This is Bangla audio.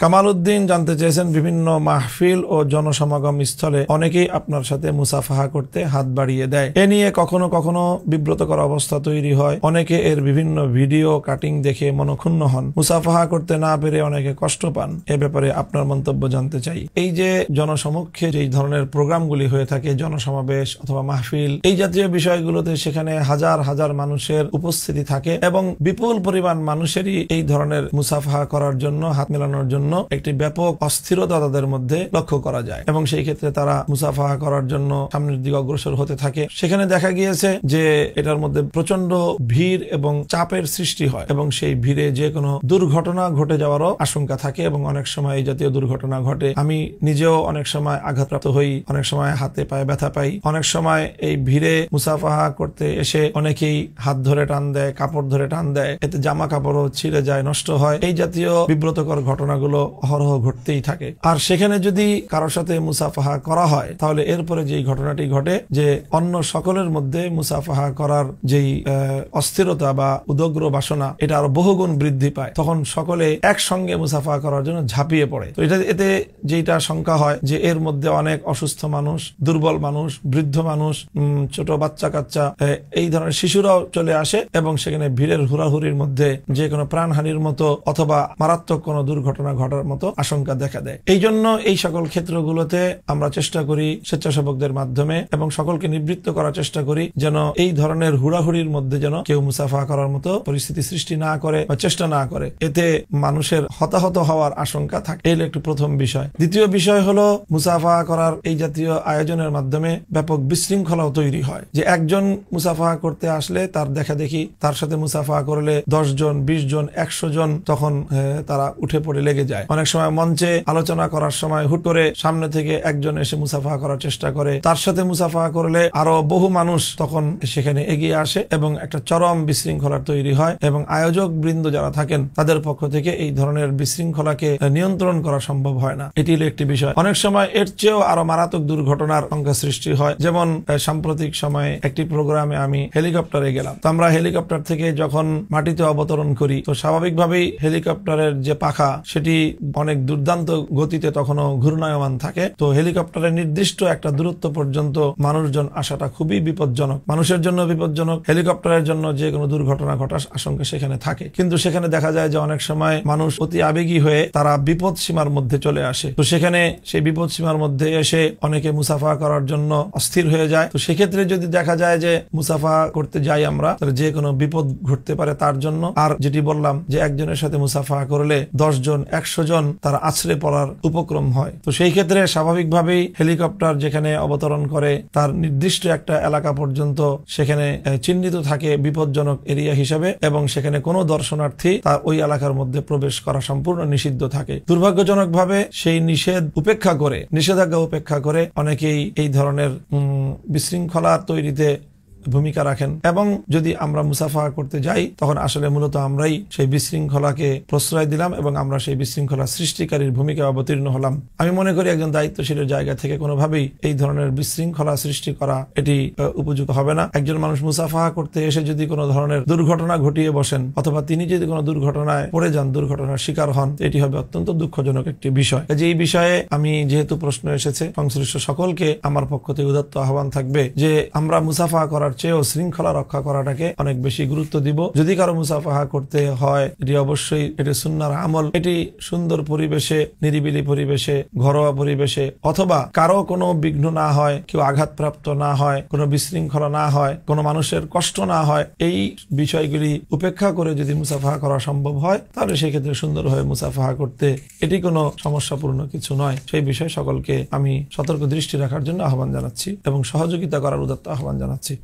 কামাল উদ্দিন জানতে চেয়েছেন, বিভিন্ন মাহফিল ও জনসমাগম স্থলে অনেকেই আপনার সাথে মুসাফাহা করতে হাত বাড়িয়ে দেয়। এ নিয়ে কখনো কখনো বিব্রতকর অবস্থা তৈরি হয়। অনেকে এর বিভিন্ন ভিডিও কাটিং দেখে মনক্ষুণ্ণ হন, মুসাফাহা করতে না পেরে অনেকে কষ্ট পান। এ ব্যাপারে আপনার মন্তব্য জানতে চাই। এই যে জনসমক্ষে যেই ধরনের প্রোগ্রামগুলি হয়ে থাকে, জনসমাবেশ অথবা মাহফিল, এই জাতীয় বিষয়গুলোতে সেখানে হাজার হাজার মানুষের উপস্থিতি থাকে এবং বিপুল পরিমাণ মানুষেরই এই ধরনের মুসাফাহা করার জন্য, হাত মেলানোর জন্য একটি ব্যাপক অস্থিরতা তাদের মধ্যে লক্ষ্য করা যায় এবং সেই ক্ষেত্রে তারা মুসাফাহা করার জন্য সামনের দিকে অগ্রসর হতে থাকে। সেখানে দেখা গিয়েছে যে এটার মধ্যে প্রচন্ড ভিড় এবং চাপের সৃষ্টি হয় এবং সেই ভিড়ে যে কোনো দুর্ঘটনা ঘটে যাওয়ারও আশঙ্কা থাকে এবং অনেক সময় এই জাতীয় দুর্ঘটনা ঘটে। আমি নিজেও অনেক সময় আঘাতপ্রাপ্ত হই, অনেক সময় হাতে পায়ে ব্যথা পাই, অনেক সময় এই ভিড়ে মুসাফাহা করতে এসে অনেকেই হাত ধরে টান দেয়, কাপড় ধরে টান দেয়, এতে জামা কাপড়ও ছিঁড়ে যায়, নষ্ট হয়। এই জাতীয় বিব্রতকর ঘটনাগুলো অহরহ ঘটতেই থাকে। আর সেখানে যদি কারোর সাথে মুসাফাহা করা হয়, তাহলে এরপরে যে ঘটনাটি ঘটে যে অন্য সকলের মধ্যে মুসাফাহা করার যেই অস্থিরতা বা উদগ্র বাসনা, এটা আরো বহুগুণ বৃদ্ধি পায়। তখন সকলে একসঙ্গে মুসাফাহা করার জন্য ঝাঁপিয়ে পড়ে। তো এতে যেটা শঙ্কা হয় যে এর মধ্যে অনেক অসুস্থ মানুষ, দুর্বল মানুষ, বৃদ্ধ মানুষ, ছোট বাচ্চা কাচ্চা, এই ধরনের শিশুরাও চলে আসে এবং সেখানে ভিড়ের হুড়াহুড়ির মধ্যে যে কোনো প্রাণহানির মতো অথবা মারাত্মক কোনো দুর্ঘটনা ঘটার মতো আশঙ্কা দেখা দেয়। এই জন্য এই সকল ক্ষেত্রগুলোতে আমরা চেষ্টা করি স্বেচ্ছাসেবকদের মাধ্যমে এবং সকলকে নিবৃত্ত করার চেষ্টা করি যেন এই ধরনের হুড়াহুড়ির মধ্যে যেন কেউ মুসাফাহা করার মতো পরিস্থিতি সৃষ্টি না করে বা চেষ্টা না করে। এতে মানুষের হতাহত হওয়ার আশঙ্কা থাকে। এই একটি প্রথম বিষয়। দ্বিতীয় বিষয় হলো, মুসাফাহা করার এই জাতীয় আয়োজনের মাধ্যমে ব্যাপক বিশৃঙ্খলাও তৈরি হয়। যে একজন মুসাফাহা করতে আসলে তার দেখা দেখি তার সাথে মুসাফাহা করলে 10 জন, 20 জন, 100 জন তখন তারা উঠে পড়ে লেগে যায়। অনেক সময় মঞ্চে আলোচনা করার সময় হুট করে সামনে থেকে একজন এসে মুসাফাহা করার চেষ্টা করে, তার সাথে মুসাফাহা করলে আরো বহু মানুষ তখন সেখানে এগিয়ে আসে এবং একটা চরম বিশৃঙ্খলার তৈরি হয় এবং আয়োজক বৃন্দ যারা থাকেন তাদের পক্ষ থেকে এই ধরনের বিশৃঙ্খলাকে নিয়ন্ত্রণ করা সম্ভব হয় না। এটি হলো একটি বিষয়। অনেক সময় এর চেয়েও আরো মারাত্মক দুর্ঘটনার সংখ্যা সৃষ্টি হয়। যেমন সাম্প্রতিক সময়ে একটি প্রোগ্রামে আমি হেলিকপ্টারে গেলাম। তো আমরা হেলিকপ্টার থেকে যখন মাটিতে অবতরণ করি, তো স্বাভাবিকভাবেই হেলিকপ্টারের যে পাখা সেটি অনেক দুর্দান্ত গতিতে তখনও ঘূর্ণায়মান থাকে। তো হেলিকপ্টারের নির্দিষ্ট একটা দূরত্ব পর্যন্ত মানুষজন আসাটা খুবই বিপজ্জনক, মানুষের জন্য বিপজ্জনক, হেলিকপ্টারের জন্য যে কোনো দুর্ঘটনা ঘটার আশঙ্কা সেখানে থাকে। কিন্তু সেখানে দেখা যায় যে অনেক সময় মানুষ অতি আবেগী হয়ে তারা বিপদ সীমার মধ্যে চলে আসে। তো সেখানে সেই বিপদ সীমার মধ্যে এসে অনেকে মুসাফা করার জন্য অস্থির হয়ে যায়। তো সেক্ষেত্রে যদি দেখা যায় যে মুসাফা করতে যাই আমরা, তাহলে যে কোনো বিপদ ঘটতে পারে তার জন্য। আর যেটি বললাম যে একজনের সাথে মুসাফা করলে 10 জন, 100 জন তারা আছড়ে পড়ার উপক্রম হয়। তো সেই ক্ষেত্রে স্বাভাবিকভাবেই হেলিকপ্টার যেখানে অবতরণ করে তার নির্দিষ্ট একটা এলাকা পর্যন্ত সেখানে চিহ্নিত থাকে বিপজ্জনক এরিয়া হিসেবে এবং সেখানে কোনো দর্শনার্থী তার ওই এলাকার মধ্যে প্রবেশ করা সম্পূর্ণ নিষিদ্ধ থাকে। দুর্ভাগ্যজনকভাবে সেই নিষেধাজ্ঞা উপেক্ষা করে অনেকেই এই ধরনের বিশৃঙ্খলা তৈরিতে ভূমিকা রাখেন এবং যদি আমরা মুসাফা করতে যাই তখন আসলে মূলত আমরাই সেই বিশৃঙ্খলাকে প্রশ্রয় দিলাম এবং আমরা সেই বিশৃঙ্খলা সৃষ্টিকারীর ভূমিকা অবতীর্ণ হলাম। আমি মনে করি একজন দায়িত্বশীলের জায়গা থেকে কোনোভাবেই এই ধরনের বিশৃঙ্খলা সৃষ্টি করা এটি উপযুক্ত হবে না। একজন মানুষ মুসাফা করতে এসে যদি কোনো ধরনের দুর্ঘটনা ঘটিয়ে বসেন অথবা তিনি যদি কোনো দুর্ঘটনায় পড়ে যান, দুর্ঘটনার শিকার হন, এটি হবে অত্যন্ত দুঃখজনক একটি বিষয়। যে এই বিষয়ে আমি যেহেতু প্রশ্ন এসেছে, সংশ্লিষ্ট সকলকে আমার পক্ষ থেকে উদাত্ত আহ্বান থাকবে যে আমরা মুসাফা করার চেয়েও শৃঙ্খলা রক্ষা করাটাকে অনেক বেশি গুরুত্ব দিব। যদি কারো মুসাফাহা করতে হয়, এটি অবশ্যই এটি সুন্নাহর আমল, এটি সুন্দর পরিবেশে, নিরিবিলি পরিবেশে, ঘরোয়া পরিবেশে, অথবা কারো কোনো বিঘ্ন না হয়, কেউ আঘাতপ্রাপ্ত না হয়, কোনো বিশৃঙ্খলা না হয়, কোনো মানুষের কষ্ট না হয়, এই বিষয়গুলি উপেক্ষা করে যদি মুসাফাহা করা সম্ভব হয় তাহলে সেই ক্ষেত্রে সুন্দরভাবে মুসাফাহা করতে এটি কোনো সমস্যাপূর্ণ কিছু নয়। সেই বিষয়ে সকলকে আমি সতর্ক দৃষ্টি রাখার জন্য আহ্বান জানাচ্ছি এবং সহযোগিতা করার উদাত্ত আহ্বান জানাচ্ছি।